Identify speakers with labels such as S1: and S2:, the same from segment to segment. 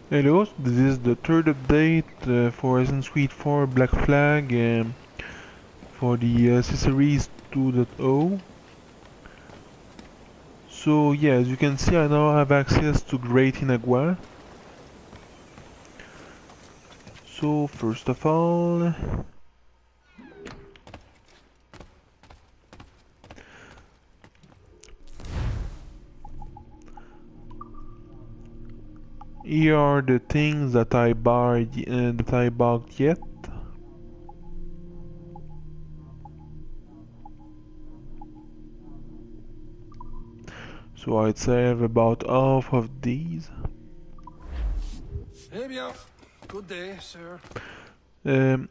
S1: Hello, this is the third update for Assassin's Creed 4 Black Flag for the series 2.0. So yeah, as you can see, I now have access to Great Inagua. So first of all, here are the things that I bought yet. So I'd say I have about half of these.
S2: Eh bien, good day, sir.
S1: I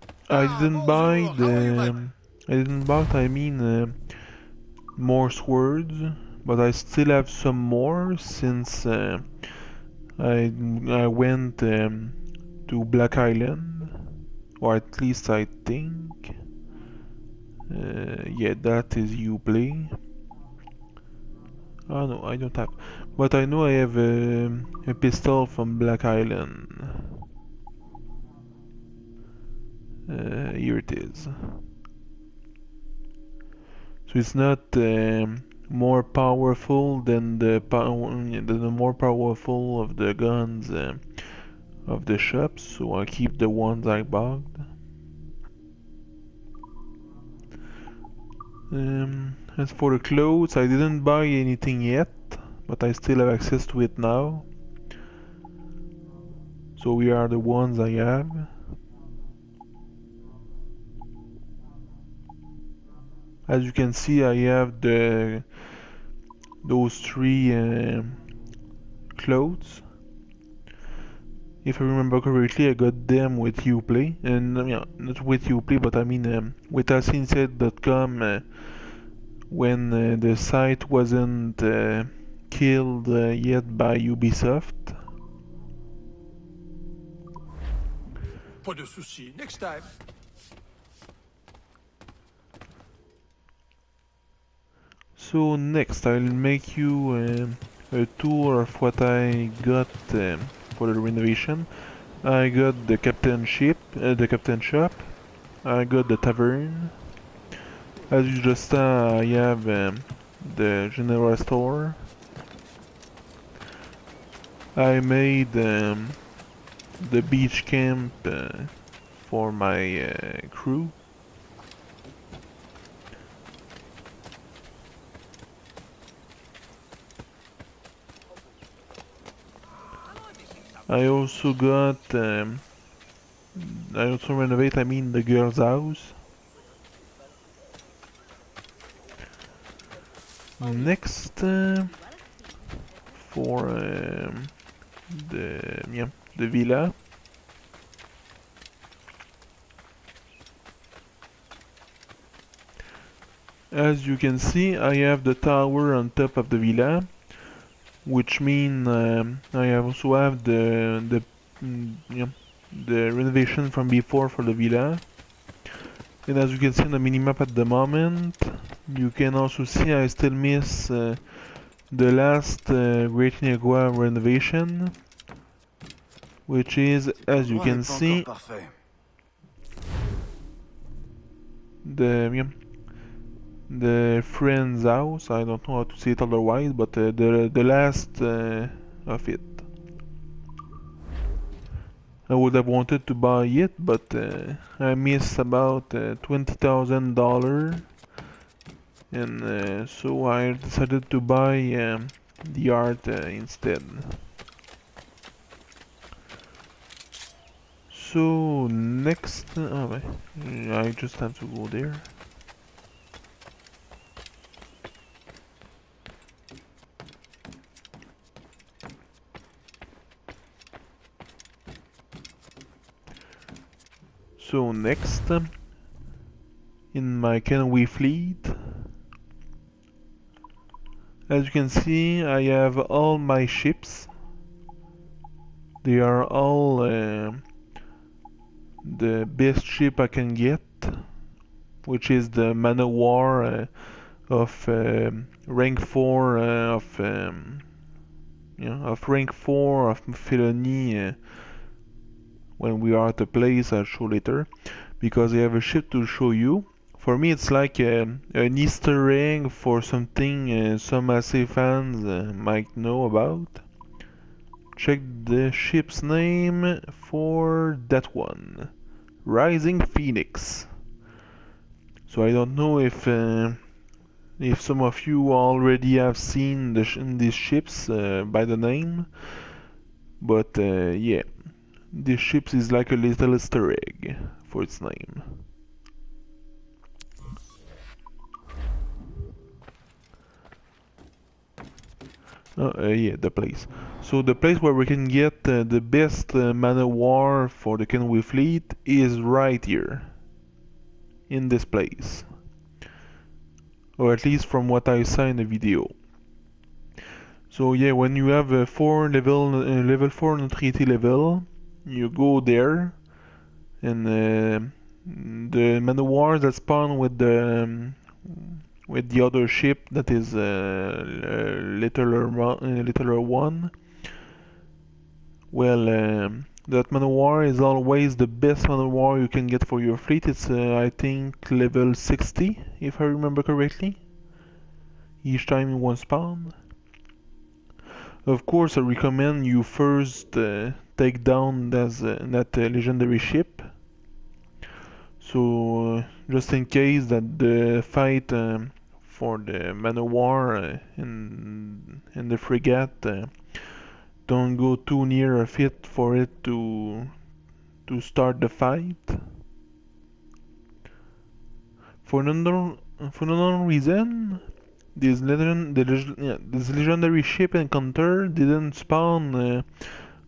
S1: didn't buy
S2: Bonjour. How are you, my
S1: the. I didn't buy. I mean, more swords, but I still have some more since I went to Black Island, or at least I think. Yeah, that is Uplay. Oh no, I don't have. But I know I have a pistol from Black Island. Here it is. So it's not more powerful than the more powerful of the guns of the shops. So I keep the ones I bought. As for the clothes, I didn't buy anything yet, but I still have access to it now. So we are the ones I have. As you can see, I have those three clothes. If I remember correctly, I got them with Uplay, and yeah, not with Uplay, but I mean with Asinset.com when the site wasn't killed yet by Ubisoft.
S2: Pas de souci. Next time.
S1: So next I'll make you a tour of what I got for the renovation. I got the the captain shop. I got the tavern. As you just saw, I have the general store. I made the beach camp for my crew. I also got I also renovate, I mean, the girl's house. Next, for the villa. As you can see, I have the tower on top of the villa, which mean I also have the renovation from before for the villa. And as you can see on the minimap at the moment, you can also see I still miss the last Great Niagara renovation, which is, as you can see, the the friend's house. I don't know how to say it otherwise, but the last of it. I would have wanted to buy it, but I missed about $20,000, and so I decided to buy the art instead. So next, oh wait, I just have to go there. So next, in my Canoe fleet, as you can see, I have all my ships. They are all the best ship I can get, which is the Manowar of rank 4 of of rank 4 of felony when we are at the place I'll show later, because I have a ship to show you. For me it's like an Easter egg for something some AC fans might know about. Check the ship's name for that one. Rising Phoenix. So I don't know if some of you already have seen these ships by the name, but yeah, this ship is like a little Easter egg for its name. Yeah, the place. So the place where we can get the best man of war for the Kenway fleet is right here, in this place. Or at least from what I saw in the video. So yeah, when you have a level 4 notoriety level, you go there, and the man of war that spawn with the other ship that is littler one. Well, that man of war is always the best man of war you can get for your fleet. It's I think level 60, if I remember correctly, each time you want spawn. Of course, I recommend you first take down that legendary ship. So, just in case that the fight for the man of war in the frigate don't go too near a fit for it to start the fight. For another reason, this legendary ship encounter didn't spawn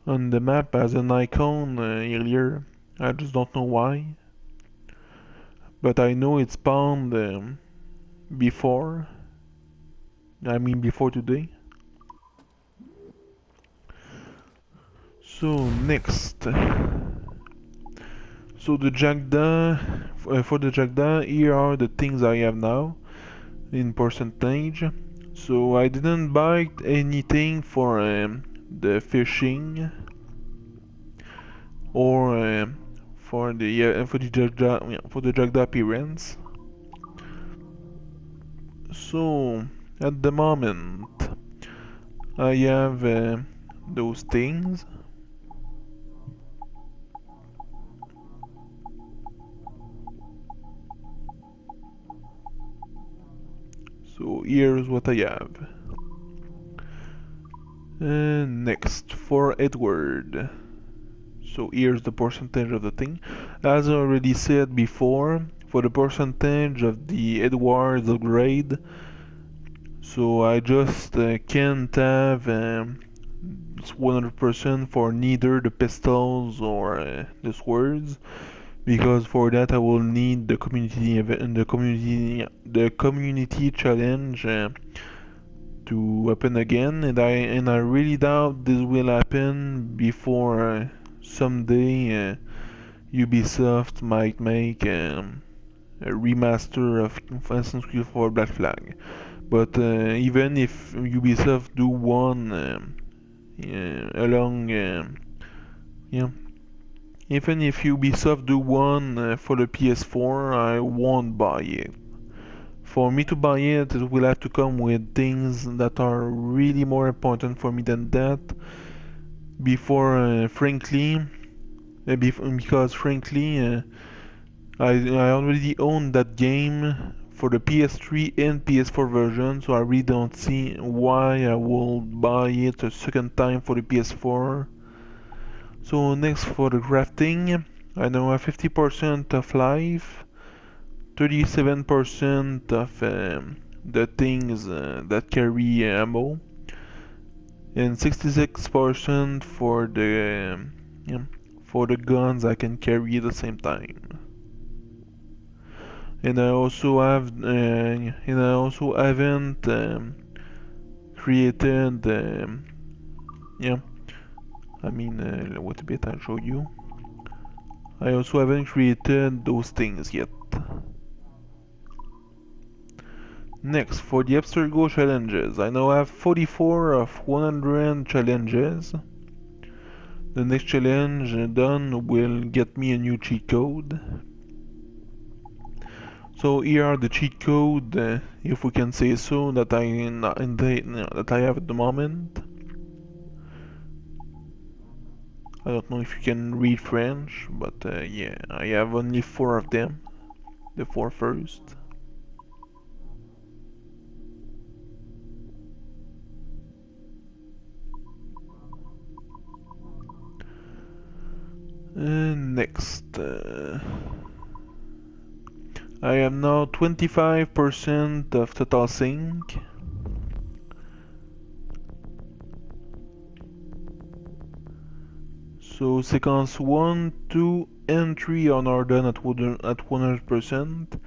S1: on the map as an icon earlier. I just don't know why. But I know it spawned before. I mean before today. So next. So the Jagda, for the Jagda, here are the things I have now in percentage. So I didn't buy anything for the fishing or for the Jagda appearance. So at the moment I have those things. So here's what I have. Next, for Edward. So here's the percentage of the thing. As I already said before, for the percentage of the Edward's upgrade, so I just can't have 100% for neither the pistols or the swords, because for that I will need the community event, the community challenge to happen again, and I really doubt this will happen before someday Ubisoft might make a remaster of Assassin's Creed 4 Black Flag. But even if Ubisoft do one along, yeah, even if Ubisoft do one for the PS4, I won't buy it. For me to buy it, it will have to come with things that are really more important for me than that. Because frankly, I already own that game for the PS3 and PS4 version, so I really don't see why I will buy it a second time for the PS4. So next, for the crafting, I now have 50% of life, 37% of the things that carry ammo, and 66% for the guns I can carry at the same time. And I also haven't created wait a bit, I'll show you. I also haven't created those things yet. Next, for the Abstergo challenges, I now have 44 of 100 challenges. The next challenge done will get me a new cheat code. So here are the cheat code, if we can say so, that I have at the moment. I don't know if you can read French, but yeah, I have only 4 of them. The 4 first. Next, I have now 25% of total sync. So sequence 1, 2, and 3 are now done at 100%.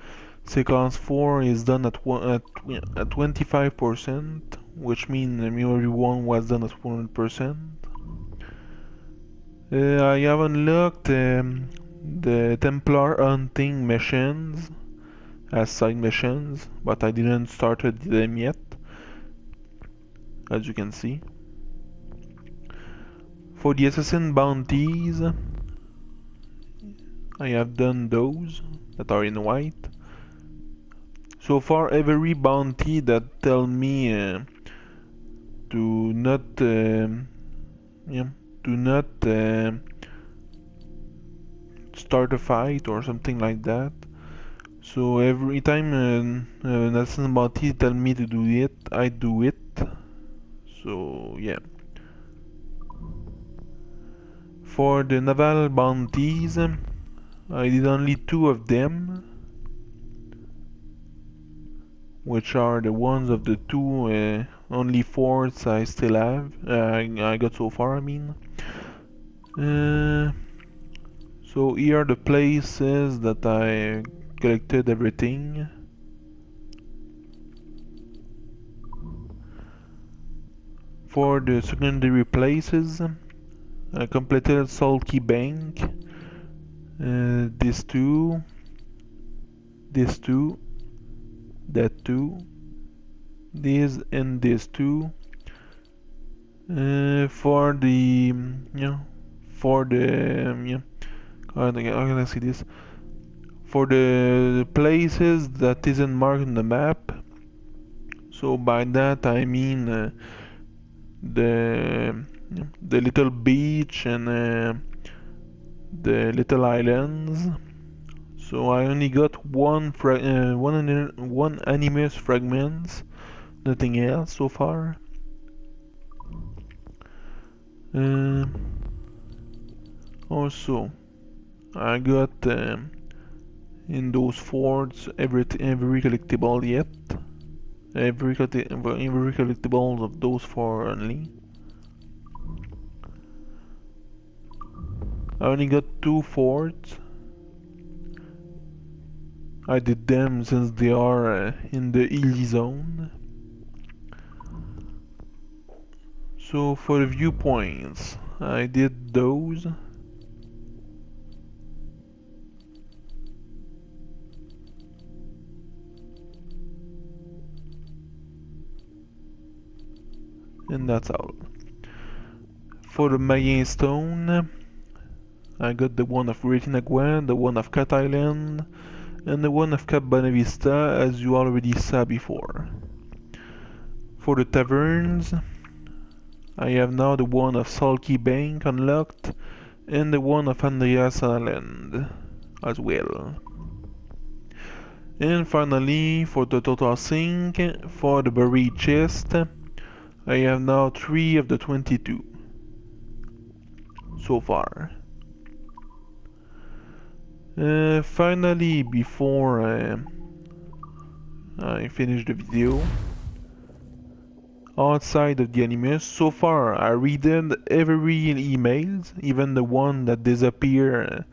S1: Sequence 4 is done at 25%, which means memory 1 was done at 100%. I have unlocked the Templar hunting missions as side missions, but I didn't start them yet, as you can see. For the assassin bounties, I have done those that are in white. So far, every bounty that tell me to not, yeah, do not start a fight or something like that. So every time an assassin bounty tell me to do it, I do it. So yeah. For the naval bounties, I did only 2 of them, which are the ones of the 2 only forts I still have. I got so far, I mean. So here are the places that I collected everything. For the secondary places, I completed Salty Bank, this 2, this 2, that 2, this and this 2. For the for the how can I see this? For the places that isn't marked on the map. So by that I mean the little beach and the little islands. So I only got one animus fragments, nothing else so far. Also, I got in those forts every collectible yet. Every collectibles of those 4 only. I only got 2 forts. I did them since they are in the Ely zone. So for the viewpoints, I did those. And that's all. For the Mayen Stone, I got the one of Retinagua, the one of Cat Island, and the one of Cap Bonavista, as you already saw before. For the taverns, I have now the one of Sulky Bank unlocked, and the one of Andreas Island as well. And finally, for the total sync, for the buried chest, I have now 3 of the 22 so far. Finally, before I finish the video, outside of the animus, so far I read every emails, even the one that disappear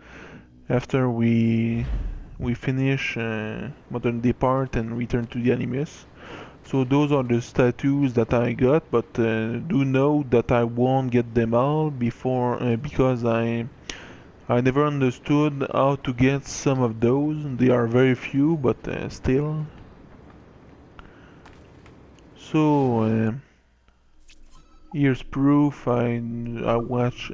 S1: after we finish Modern Depart and return to the animus. So those are the statues that I got, but do know that I won't get them all before because I never understood how to get some of those. They are very few, but still. So here's proof. I watch